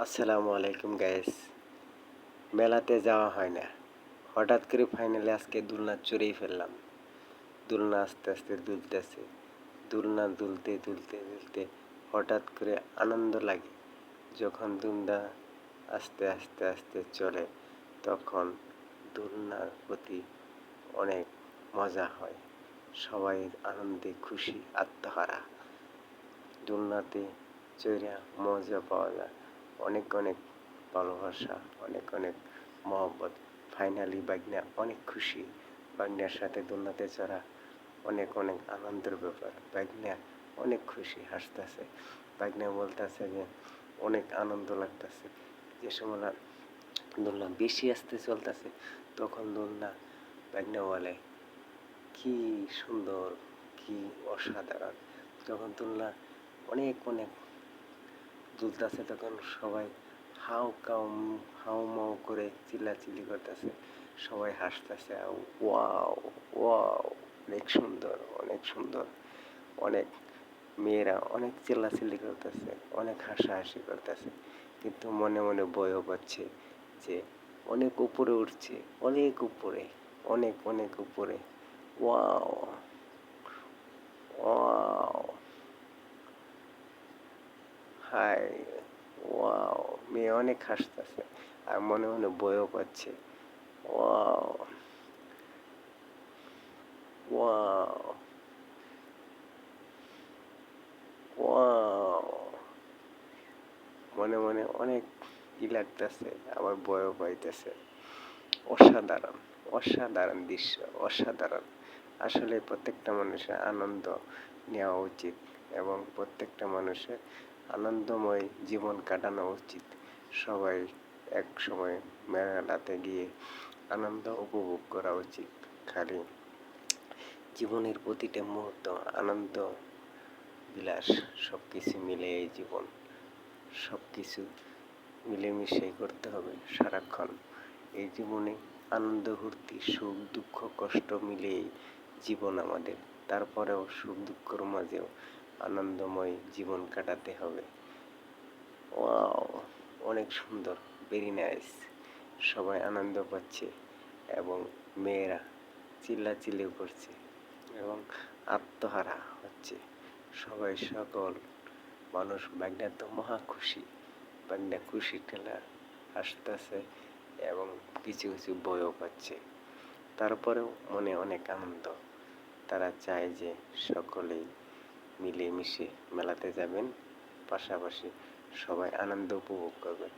আসসালামু আলাইকুম গাইস। মেলাতে যাওয়া হয় না, হঠাৎ করে ফাইনালি আজকে দোলনা চড়েই ফেললাম। দোলনা আস্তে আস্তে দুলতেছে, দোলনা দুলতে দুলতে দুলতে হঠাৎ করে আনন্দ লাগে। যখন দোলনা আস্তে আস্তে আস্তে চলে তখন দোলনার প্রতি অনেক মজা হয়, সবাই আনন্দে খুশি আত্মহারা। দোলনাতে চড়ে মজা পাওয়া যায়, অনেক অনেক ভালোবাসা, অনেক অনেক মহব্বত। ফাইনালি বাগনা অনেক খুশি, বাগনার সাথে দোলনাতে চড়া অনেক অনেক আনন্দের ব্যাপার। বাগনা অনেক খুশি, হাসতেছে। বাগনা বলতেছে যে অনেক আনন্দ লাগতেছে। যে সময় দোলনা বেশি আস্তে চলতেছে তখন দোলনা বাগনা বলে কি সুন্দর, কি অসাধারণ। যখন দোলনা অনেক অনেক দুলতেছে তখন সবাই হাউ মাউ করে চিল্লাচিল্লি করতেছে, সবাই হাসতেছে, ওয়াও ওয়াও, অনেক সুন্দর অনেক সুন্দর। অনেক মেয়েরা অনেক চিল্লাচিল্লি করতেছে, অনেক হাসাহাসি করতেছে, কিন্তু মনে মনে ভয়ও পাচ্ছে যে অনেক উপরে উঠছে, অনেক উপরে, অনেক অনেক উপরে। Wow wow, hi, wow. মেয়ে অনেক হাসতেছে আর মনে মনে ভয়ও পাচ্ছে। ওয়াও ওয়াও ওয়াও, মনে মনে অনেক লাগতেছে, আবার ভয়ও পাইতেছে। অসাধারণ, অসাধারণ দৃশ্য, অসাধারণ। আসলে প্রত্যেকটা মানুষের আনন্দ নেওয়া উচিত এবং প্রত্যেকটা মানুষের আনন্দময় জীবন কাটানো উচিত। সবাই এক সময় মেলাতে গিয়ে আনন্দ উপভোগ করা উচিত। খালি জীবনের প্রতিটা মুহূর্ত আনন্দ বিলাস, সব কিছু মিলে এই জীবন, সব কিছু মিলেমিশে করতে হবে সারাক্ষণ। এই জীবনে আনন্দ ফুর্তি সুখ দুঃখ কষ্ট মিলিয়েই জীবন আমাদের। তারপরেও সুখ দুঃখের মাঝেও আনন্দময় জীবন কাটাতে হবে। ওয়াও, অনেক সুন্দর, ভেরি নাইস। সবাই আনন্দ পাচ্ছে এবং মেয়েরা চিল্লাচিল্লিও করছে এবং আত্মহারা হচ্ছে সবাই, সকল মানুষ। বাগনা তো মহা খুশি, বাগনা খুশি ঠেলা হাসতেছে এবং কিছু কিছু ভয়ও পাচ্ছে। তারপরেও মনে অনেক আনন্দ। তারা চায় যে সকলেই মিলেমিশে মেলাতে যাবেন, পাশাপাশি সবাই আনন্দ উপভোগ করবেন।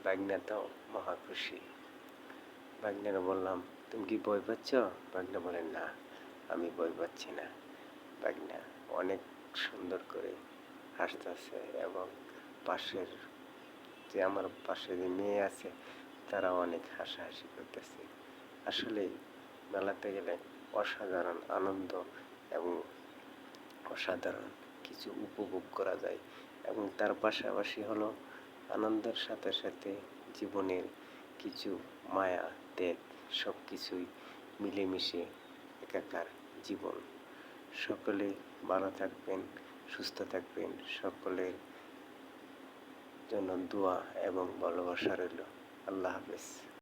বাগনা তো মহা খুশি। বাগনারে বললাম তুমি কি ভয় পাচ্ছ? বাগনা বলে না, আমি ভয় পাচ্ছি না। বাগনা অনেক সুন্দর করে হাসতেছে এবং পাশের যে আমার পাশে যে মেয়ে আছে তারা অনেক হাসাহাসি করতেছে। আসলে মেলাতে গেলে অসাধারণ আনন্দ এবং অসাধারণ কিছু উপভোগ করা যায় এবং তার পাশাপাশি হলো আনন্দের সাথে সাথে জীবনের কিছু মায়া ত্যাগ সব কিছুই মিলেমিশে একাকার জীবন। সকলে ভালো থাকবেন, সুস্থ থাকবেন, সকলের জন্য দোয়া এবং ভালোবাসা রইল। আল্লাহ হাফেজ।